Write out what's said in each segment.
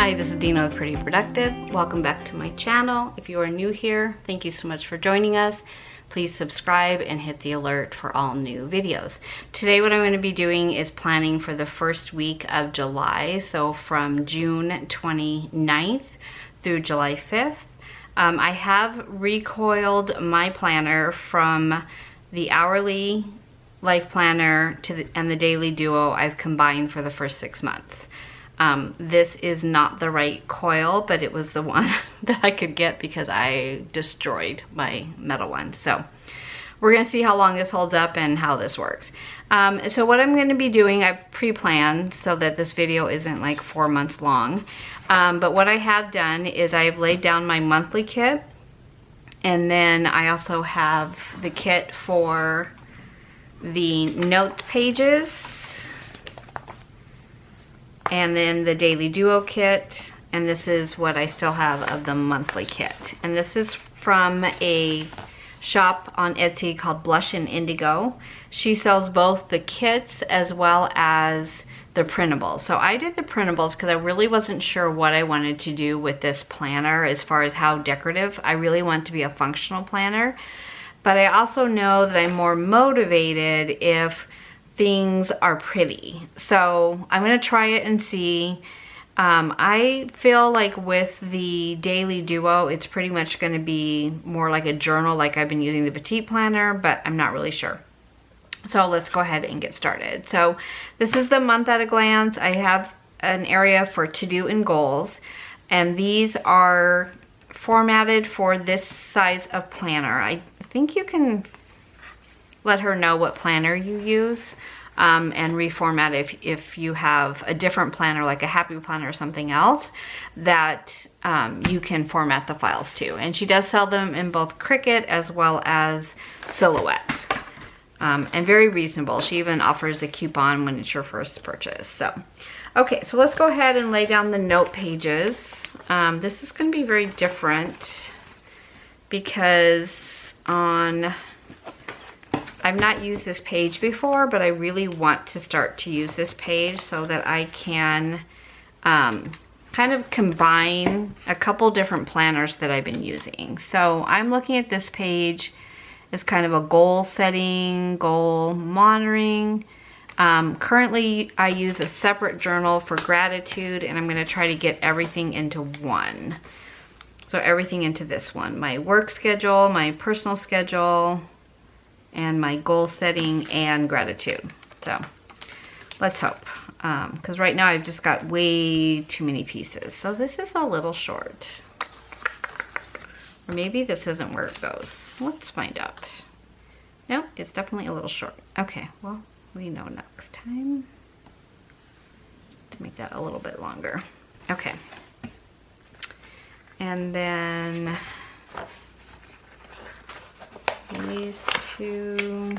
Hi, this is Dina with Pretty Productive. Welcome back to my channel. If you are new here, thank you so much for joining us. Please subscribe and hit the alert for all new videos. Today what I'm going to be doing is planning for the first week of July, so from June 29th through July 5th. I have recoiled my planner from the hourly life planner and the daily duo I've combined for the first 6 months. This is not the right coil, but it was the one that I could get because I destroyed my metal one. So we're gonna see how long this holds up and how this works. So what I'm gonna be doing, I've pre-planned so that this video isn't like 4 months long. But what I have done is I've laid down my monthly kit, and then I also have the kit for the note pages, and then the daily duo kit, and this is what I still have of the monthly kit. And this is from a shop on Etsy called Blush and Indigo. She sells both the kits as well as the printables. So I did the printables because I really wasn't sure what I wanted to do with this planner as far as how decorative. I really want it to be a functional planner, but I also know that I'm more motivated if things are pretty. So I'm gonna try it and see. I feel like with the daily duo, it's pretty much gonna be more like a journal, like I've been using the petite planner, but I'm not really sure. So let's go ahead and get started. So this is the month at a glance. I have an area for to-do and goals, and these are formatted for this size of planner. I think you can let her know what planner you use and reformat if you have a different planner, like a happy planner or something else, that you can format the files to. And she does sell them in both Cricut as well as Silhouette, and very reasonable. She even offers a coupon when it's your first purchase. So okay, so let's go ahead and lay down the note pages. This is going to be very different because I've not used this page before, but I really want to start to use this page so that I can kind of combine a couple different planners that I've been using. So I'm looking at this page as kind of a goal setting, goal monitoring. Currently I use a separate journal for gratitude, and I'm gonna try to get everything into one. So everything into this one, my work schedule, my personal schedule, and my goal setting and gratitude. So let's hope, because right now I've just got way too many pieces. So this is a little short, or maybe this isn't where it goes. Let's find out. Nope, it's definitely a little short. Okay, well, we know next time to make that a little bit longer. Okay, and then these two,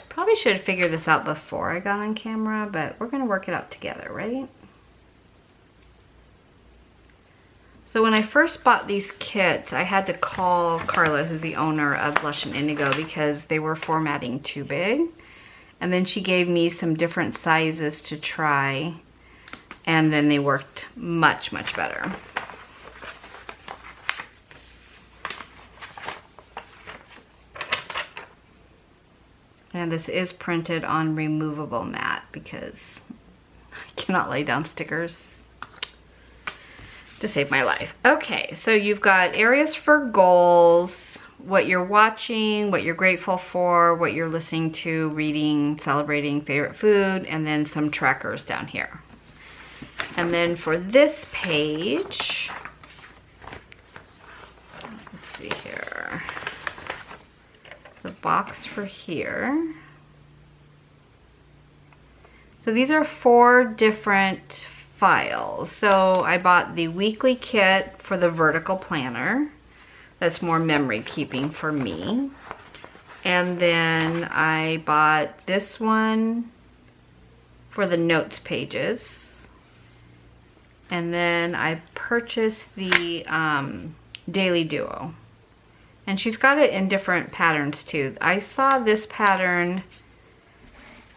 probably should have figured this out before I got on camera, but we're gonna work it out together, right? So when I first bought these kits, I had to call Carla, who's the owner of Blush and Indigo, because they were formatting too big. And then she gave me some different sizes to try, and then they worked much, much better. And this is printed on removable mat because I cannot lay down stickers to save my life. Okay, so you've got areas for goals, what you're watching, what you're grateful for, what you're listening to, reading, celebrating, favorite food, and then some trackers down here. And then for this page, let's see here. The box for here. So these are 4 different files. So I bought the weekly kit for the vertical planner. That's more memory keeping for me. And then I bought this one for the notes pages. And then I purchased the daily duo. And she's got it in different patterns too. I saw this pattern,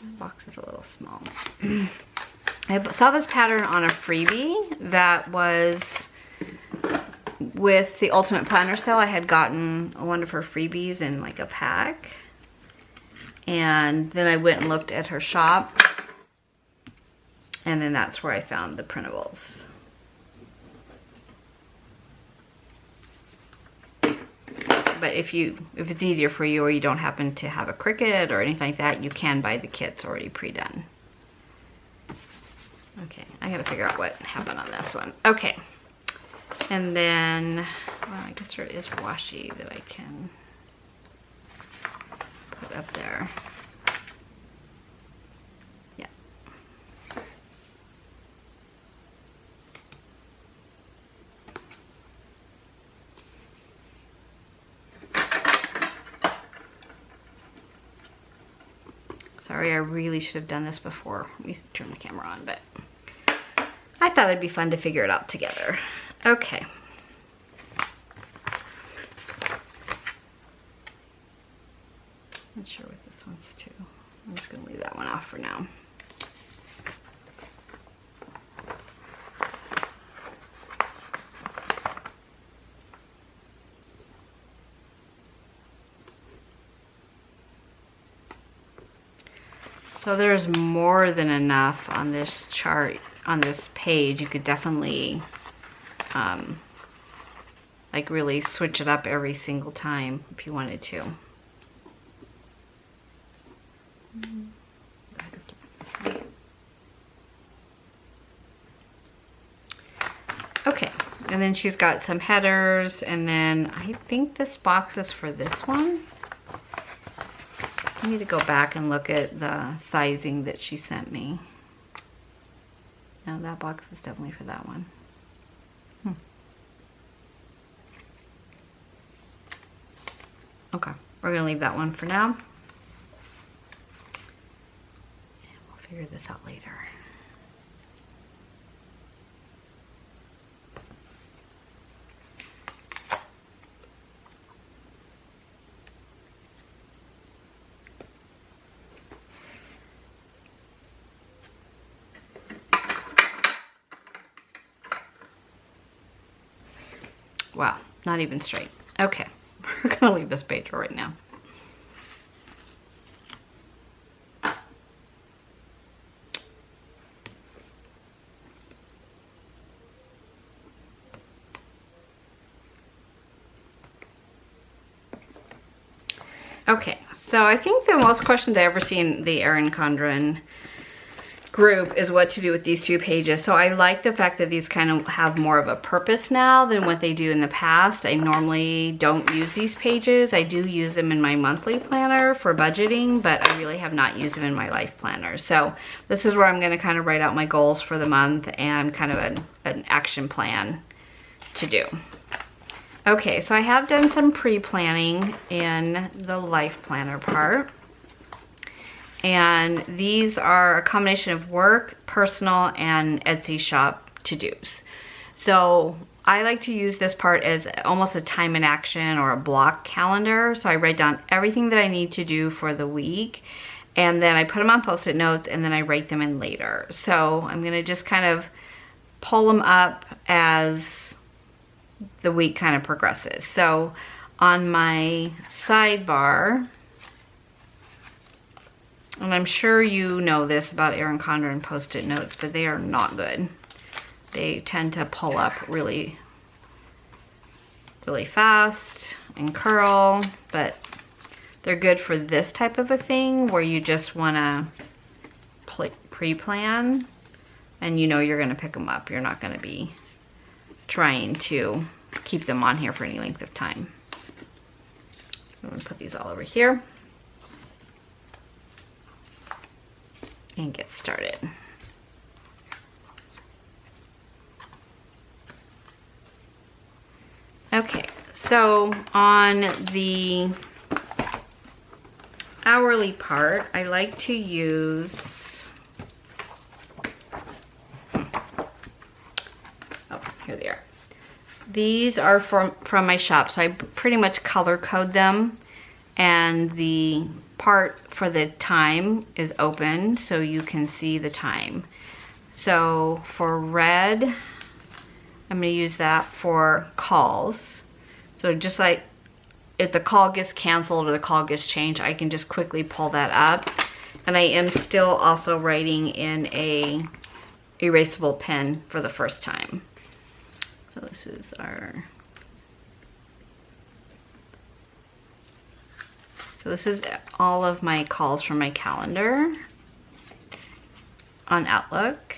the box is a little small. I saw this pattern on a freebie that was with the Ultimate Planner sale. I had gotten one of her freebies in like a pack. And then I went and looked at her shop. And then that's where I found the printables. But if it's easier for you or you don't happen to have a Cricut or anything like that, you can buy the kits already pre-done. Okay, I gotta figure out what happened on this one. Okay, and then, well, I guess there is washi that I can put up there. Yeah. Sorry, I really should have done this before we turned the camera on, but I thought it'd be fun to figure it out together. Okay. Not sure what this one's to. I'm just gonna leave that one off for now. So there's more than enough on this chart, on this page. You could definitely like really switch it up every single time if you wanted to. Okay, and then she's got some headers, and then I think this box is for this one. I need to go back and look at the sizing that she sent me. No, that box is definitely for that one. Okay, we're gonna leave that one for now. And we'll figure this out later. Wow, not even straight. Okay, we're gonna leave this page right now. Okay, so I think the most questions I ever see in the Erin Condren group is what to do with these two pages. So I like the fact that these kind of have more of a purpose now than what they do in the past. I normally don't use these pages. I do use them in my monthly planner for budgeting, but I really have not used them in my life planner. So this is where I'm going to kind of write out my goals for the month and kind of an action plan to do. Okay, so I have done some pre-planning in the life planner part. And these are a combination of work, personal, and Etsy shop to-dos. So I like to use this part as almost a time in action or a block calendar. So I write down everything that I need to do for the week, and then I put them on Post-it notes, and then I write them in later. So I'm gonna just kind of pull them up as the week kind of progresses. So on my sidebar, and I'm sure you know this about Erin Condren Post-it notes, but they are not good. They tend to pull up really, really fast and curl, but they're good for this type of a thing where you just want to pre-plan and you know you're going to pick them up. You're not going to be trying to keep them on here for any length of time. So I'm going to put these all over here and get started. Okay, so on the hourly part, I like to use, oh, here they are. These are from my shop, so I pretty much color code them, and the part for the time is open so you can see the time. So for red, I'm gonna use that for calls. So just like if the call gets canceled or the call gets changed, I can just quickly pull that up. And I am still also writing in a erasable pen for the first time. So this is our, so this is all of my calls from my calendar on Outlook.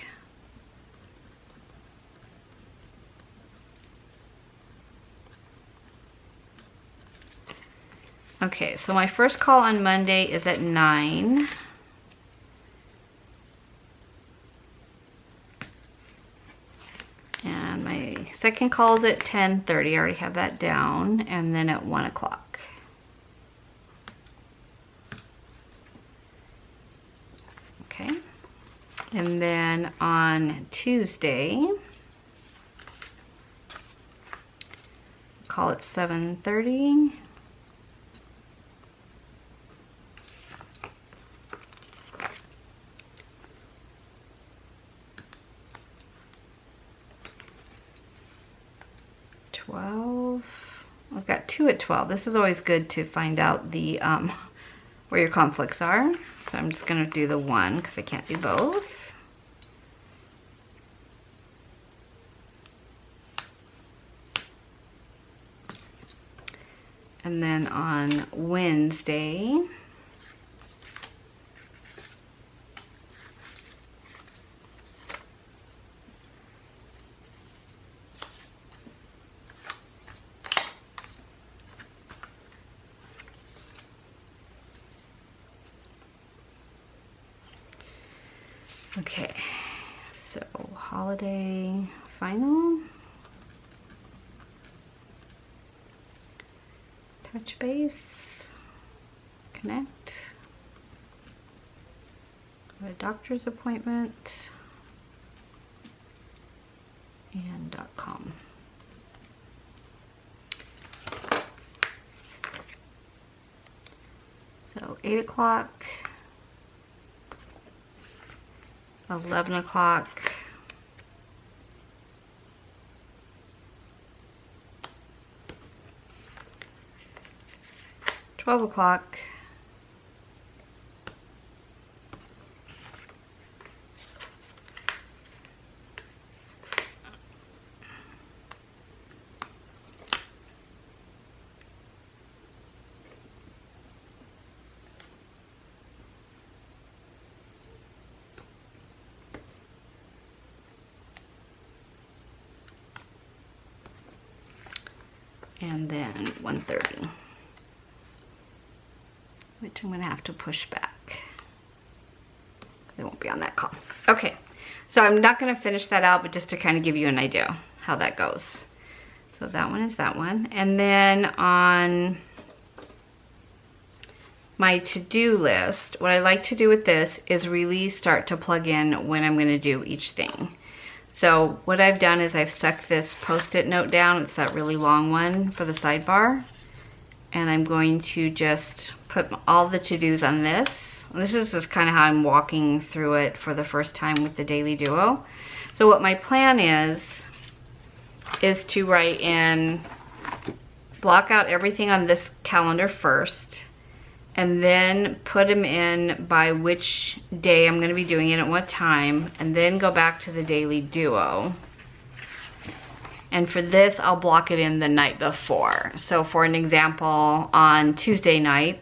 Okay, so my first call on Monday is at 9. And my second call is at 10:30. I already have that down. And then at 1 o'clock. Okay. And then on Tuesday, call at 7:30. I've got 2 at 12. This is always good to find out the where your conflicts are. So I'm just gonna do the 1 because I can't do both. And then on Wednesday, okay, so holiday final, touch base, connect, a doctor's appointment, and .com. So 8 o'clock, 11 o'clock, 12 o'clock, and then 1:30, which I'm gonna have to push back. They won't be on that call. Okay, so I'm not gonna finish that out, but just to kind of give you an idea how that goes. So that one is that one. And then on my to-do list, what I like to do with this is really start to plug in when I'm gonna do each thing. So what I've done is I've stuck this Post-it note down. It's that really long one for the sidebar. And I'm going to just put all the to-dos on this. This is just kind of how I'm walking through it for the first time with the Daily Duo. So what my plan is to write in, block out everything on this calendar first, and then put them in by which day I'm gonna be doing it at what time, and then go back to the Daily Duo. And for this, I'll block it in the night before. So for an example, on Tuesday night,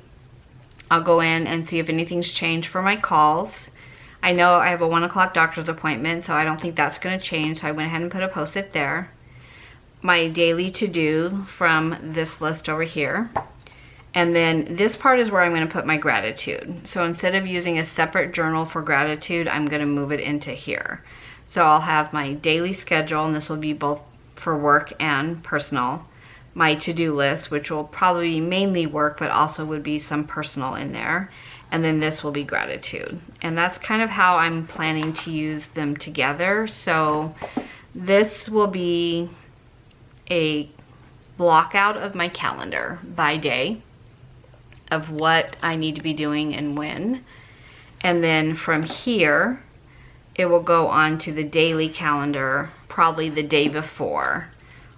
I'll go in and see if anything's changed for my calls. I know I have a 1 o'clock doctor's appointment, so I don't think that's gonna change, so I went ahead and put a Post-it there. My daily to-do from this list over here. And then this part is where I'm gonna put my gratitude. So instead of using a separate journal for gratitude, I'm gonna move it into here. So I'll have my daily schedule, and this will be both for work and personal. My to-do list, which will probably be mainly work, but also would be some personal in there. And then this will be gratitude. And that's kind of how I'm planning to use them together. So this will be a block out of my calendar by day of what I need to be doing and when. And then from here it will go on to the daily calendar probably the day before,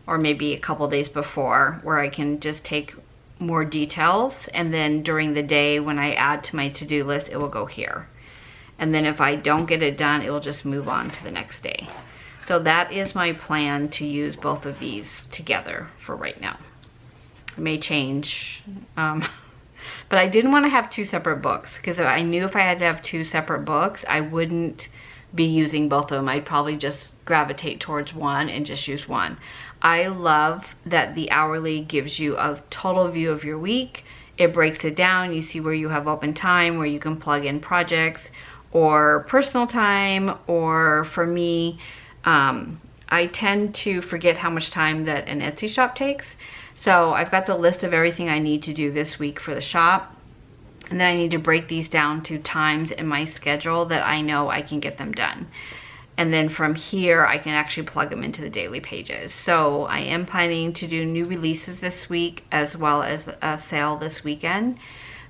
or maybe a couple days before, where I can just take more details, and then during the day when I add to my to-do list, it will go here. And then if I don't get it done, it will just move on to the next day. So that is my plan, to use both of these together for right now. It may change, but I didn't want to have two separate books, because I knew if I had to have two separate books, I wouldn't be using both of them. I'd probably just gravitate towards one and just use one. I love that the hourly gives you a total view of your week. It breaks it down. You see where you have open time, where you can plug in projects or personal time. Or for me, I tend to forget how much time that an Etsy shop takes. So I've got the list of everything I need to do this week for the shop. And then I need to break these down to times in my schedule that I know I can get them done. And then from here, I can actually plug them into the daily pages. So I am planning to do new releases this week, as well as a sale this weekend.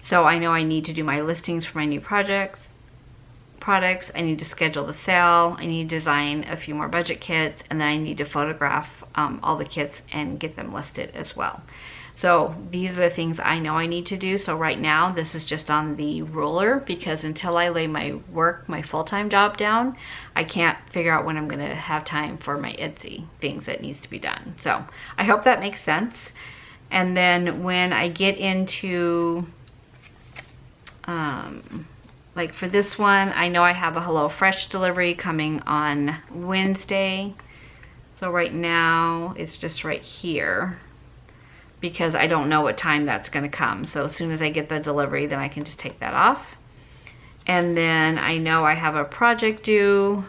So I know I need to do my listings for my new products. I need to schedule the sale. I need to design a few more budget kits, and then I need to photograph all the kits and get them listed as well. So these are the things I know I need to do. So right now, this is just on the ruler, because until I lay my full-time job down, I can't figure out when I'm gonna have time for my Etsy things that needs to be done. So I hope that makes sense. And then when I get into, like for this one, I know I have a HelloFresh delivery coming on Wednesday. So right now, it's just right here, because I don't know what time that's gonna come. So as soon as I get the delivery, then I can just take that off. And then I know I have a project due.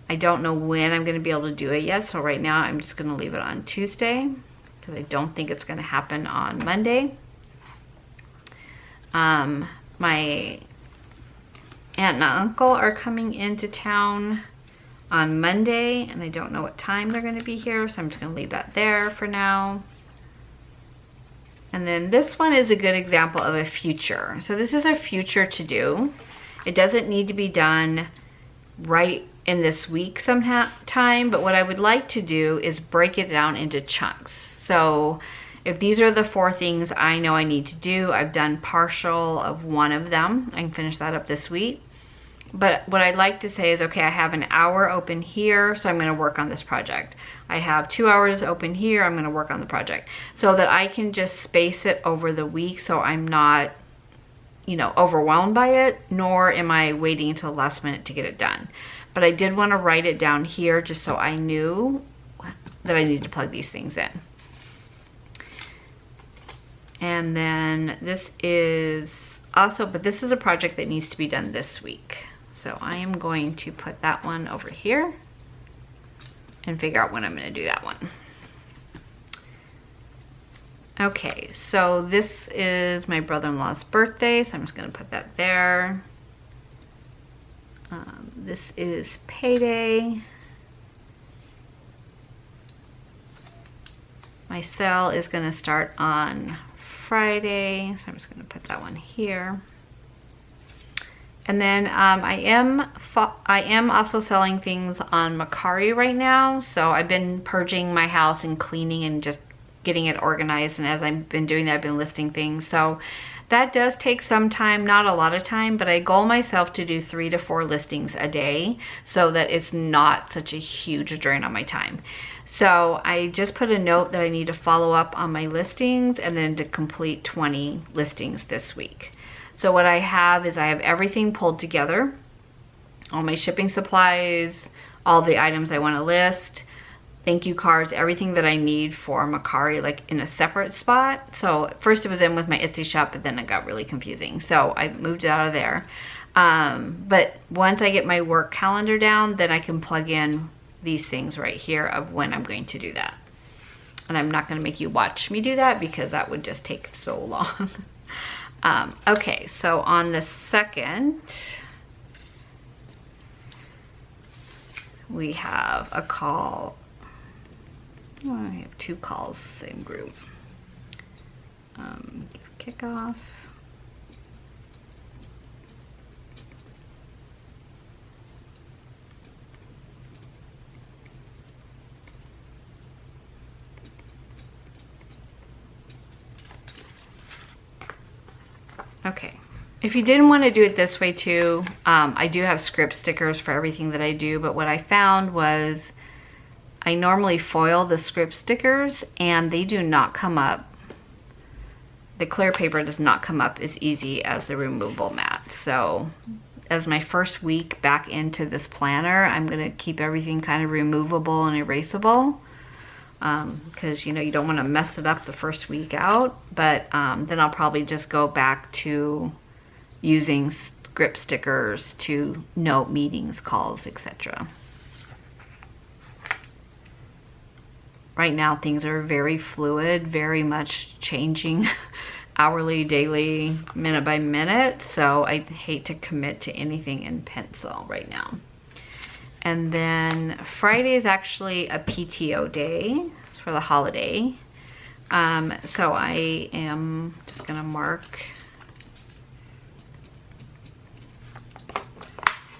I don't know when I'm gonna be able to do it yet. So right now I'm just gonna leave it on Tuesday, because I don't think it's gonna happen on Monday. My aunt and uncle are coming into town on Monday, and I don't know what time they're gonna be here, so I'm just gonna leave that there for now. And then this one is a good example of a future. So this is a future to do. It doesn't need to be done right in this week sometime, but what I would like to do is break it down into chunks. So if these are the 4 things I know I need to do, I've done partial of one of them. I can finish that up this week. But what I'd like to say is, okay, I have an hour open here, so I'm gonna work on this project. I have 2 hours open here, I'm gonna work on the project. So that I can just space it over the week, so I'm not, you know, overwhelmed by it, nor am I waiting until the last minute to get it done. But I did wanna write it down here just so I knew that I needed to plug these things in. And then this is also, but this is a project that needs to be done this week. So I am going to put that one over here and figure out when I'm gonna do that one. Okay, so this is my brother-in-law's birthday, so I'm just gonna put that there. This is payday. My sale is gonna start on Friday, so I'm just gonna put that one here. And then I am also selling things on Mercari right now. So I've been purging my house and cleaning and just getting it organized. And as I've been doing that, I've been listing things. So that does take some time, not a lot of time, but I goal myself to do 3 to 4 listings a day so that it's not such a huge drain on my time. So I just put a note that I need to follow up on my listings and then to complete 20 listings this week. So what I have is I have everything pulled together, all my shipping supplies, all the items I want to list, thank you cards, everything that I need for Mercari, like in a separate spot. So first it was in with my Etsy shop, but then it got really confusing. So I moved it out of there. But once I get my work calendar down, then I can plug in these things right here of when I'm going to do that. And I'm not going to make you watch me do that because that would just take so long. Okay, so on the 2nd, we have a call. Oh, I have 2 calls, same group. Kickoff. Okay. If you didn't want to do it this way too, I do have script stickers for everything that I do, but what I found was I normally foil the script stickers and they do not come up. The clear paper does not come up as easy as the removable mat. So as my first week back into this planner, I'm gonna keep everything kind of removable and erasable, because you know, you don't want to mess it up the first week out, but then I'll probably just go back to using script stickers to note meetings, calls, etc. Right now things are very fluid, very much changing hourly, daily, minute by minute, so I hate to commit to anything in pencil right now. And then Friday is actually a PTO day for the holiday. So I am just gonna mark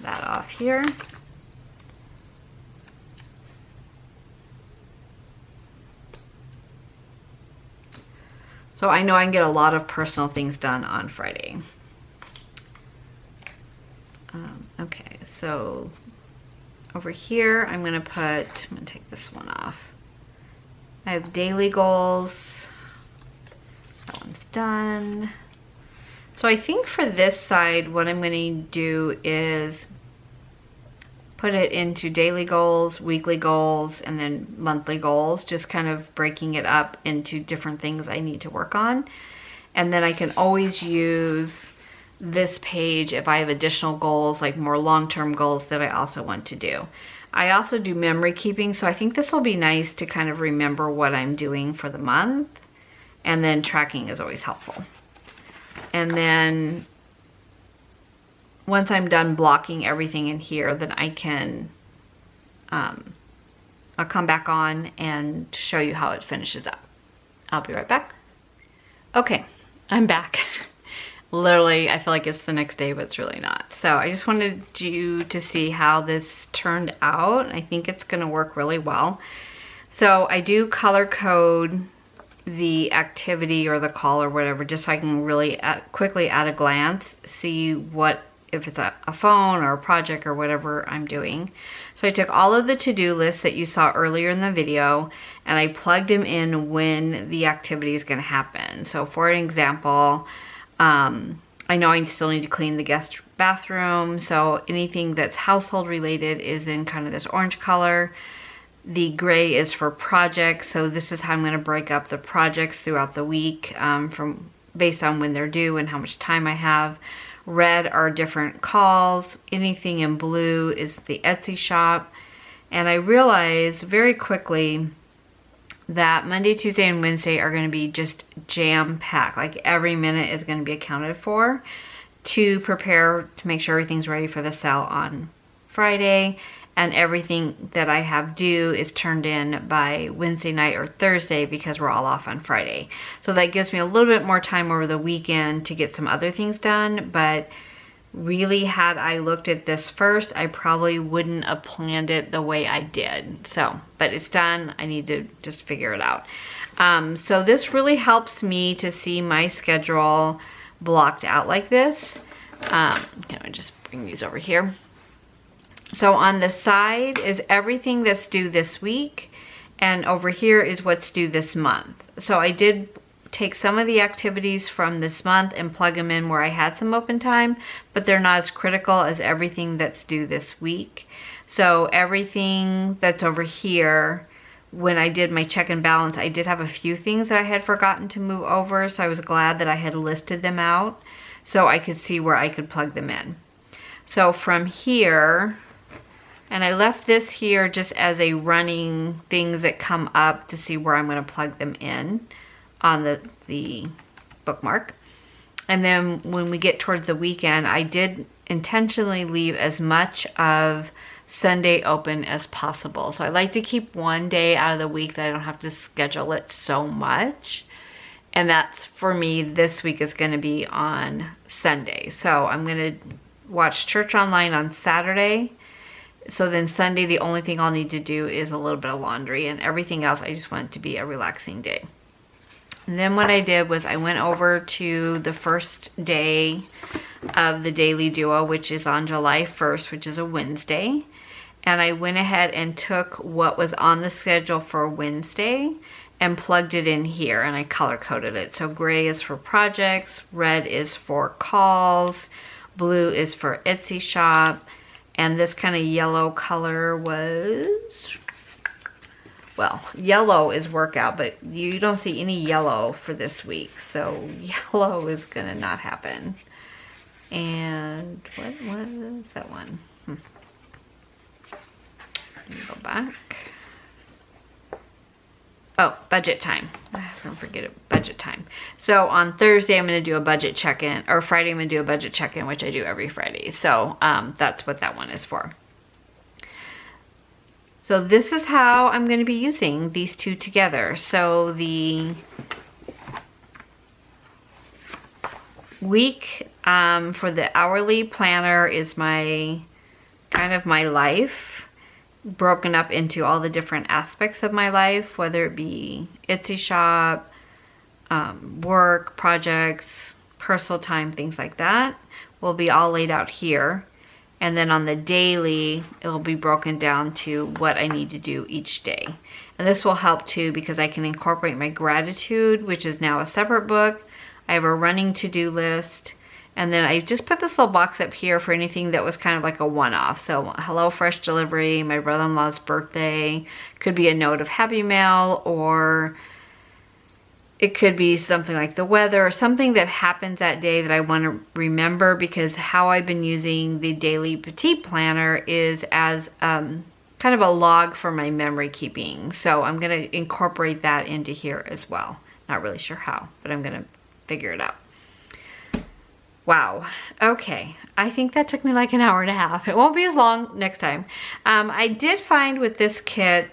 that off here. So I know I can get a lot of personal things done on Friday. Okay, so over here, I'm gonna take this one off. I have daily goals. That one's done. So I think for this side, what I'm gonna do is put it into daily goals, weekly goals, and then monthly goals, just kind of breaking it up into different things I need to work on. And then I can always use this page if I have additional goals, like more long-term goals that I also want to do. I also do memory keeping, so I think this will be nice to kind of remember what I'm doing for the month, and then tracking is always helpful. And then once I'm done blocking everything in here, then I can, I'll come back on and show you how it finishes up. I'll be right back. Okay, I'm back. Literally, I feel like it's the next day, but it's really not. So I just wanted you to see how this turned out. I think it's gonna work really well. So I do color code the activity or the call or whatever, just so I can really quickly at a glance see what, if it's a phone or a project or whatever I'm doing. So I took all of the to-do lists that you saw earlier in the video and I plugged them in when the activity is gonna happen. So for an example, I know I still need to clean the guest bathroom, so anything that's household related is in kind of this orange color. The gray is for projects, so this is how I'm gonna break up the projects throughout the week based on when they're due and how much time I have. Red are different calls. Anything in blue is the Etsy shop. And I realized very quickly that Monday, Tuesday, and Wednesday are going to be just jam-packed. Like every minute is going to be accounted for to prepare to make sure everything's ready for the sale on Friday. And everything that I have due is turned in by Wednesday night or Thursday because we're all off on Friday. So that gives me a little bit more time over the weekend to get some other things done. But really, had I looked at this first, I probably wouldn't have planned it the way I did. So, but it's done. I need to just figure it out. So this really helps me to see my schedule blocked out like this. Can I just bring these over here? So on the side is everything that's due this week, and over here is what's due this month. So I did take some of the activities from this month and plug them in where I had some open time, but they're not as critical as everything that's due this week. So everything that's over here, when I did my check and balance, I did have a few things that I had forgotten to move over, so I was glad that I had listed them out so I could see where I could plug them in. So from here, and I left this here just as a running things that come up to see where I'm going to plug them in on the bookmark. And then when we get towards the weekend, I did intentionally leave as much of Sunday open as possible. So I like to keep one day out of the week that I don't have to schedule it so much. And that's, for me, this week is going to be on Sunday. So I'm going to watch church online on Saturday. So then Sunday, the only thing I'll need to do is a little bit of laundry, and everything else I just want it to be a relaxing day. And then what I did was I went over to the first day of the Daily Duo, which is on July 1st, which is a Wednesday. And I went ahead and took what was on the schedule for Wednesday and plugged it in here, and I color coded it. So gray is for projects, red is for calls, blue is for Etsy shop, and this kind of yellow color was, well, yellow is workout, but you don't see any yellow for this week, so yellow is gonna not happen. And what was that one? Let me go back. Oh, budget time. Don't forget it, budget time. So on Thursday, I'm gonna do a budget check-in, or Friday, I'm gonna do a budget check-in, which I do every Friday. So that's what that one is for. So this is how I'm gonna be using these two together. So the week for the hourly planner is my, kind of my life, broken up into all the different aspects of my life, whether it be Etsy shop, work, projects, personal time, things like that, will be all laid out here. And then on the daily, it will be broken down to what I need to do each day. And this will help too, because I can incorporate my gratitude, which is now a separate book. I have a running to-do list. And then I just put this little box up here for anything that was kind of like a one-off. So hello fresh delivery, my brother-in-law's birthday, could be a note of happy mail, or it could be something like the weather, or something that happens that day that I want to remember, because how I've been using the daily petite planner is as kind of a log for my memory keeping. So I'm going to incorporate that into here as well. Not really sure how, but I'm going to figure it out. Wow. Okay. I think that took me like an hour and a half. It won't be as long next time. I did find with this kit,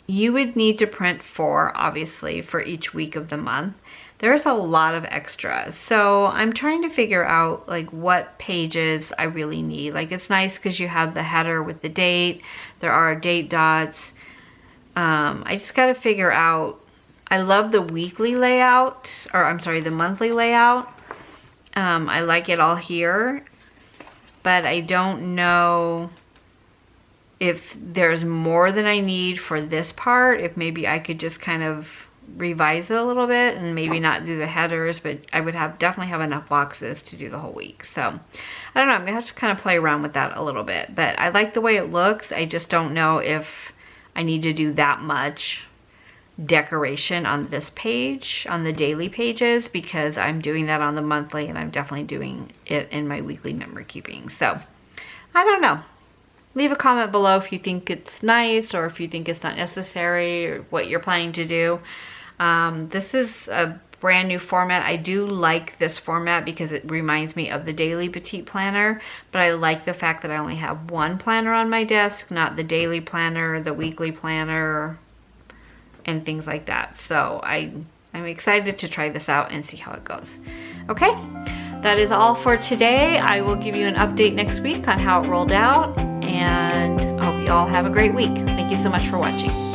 you would need to print 4, obviously, for each week of the month. There's a lot of extras. So I'm trying to figure out like what pages I really need. Like it's nice because you have the header with the date. There are date dots. I just got to figure out, I love the weekly layout, or I'm sorry, the monthly layout. I like it all here, but I don't know if there's more than I need for this part, if maybe I could just kind of revise it a little bit and maybe not do the headers, but I would definitely have enough boxes to do the whole week. So I don't know, I'm gonna have to kind of play around with that a little bit, but I like the way it looks. I just don't know if I need to do that much decoration on this page, on the daily pages, because I'm doing that on the monthly, and I'm definitely doing it in my weekly memory keeping. So I don't know. Leave a comment below if you think it's nice, or if you think it's not necessary, or what you're planning to do. This is a brand new format. I do like this format because it reminds me of the daily petite planner, but I like the fact that I only have one planner on my desk, not the daily planner, the weekly planner, and things like that. So I'm excited to try this out and see how it goes. Okay, that is all for today. I will give you an update next week on how it rolled out, and I hope you all have a great week. Thank you so much for watching.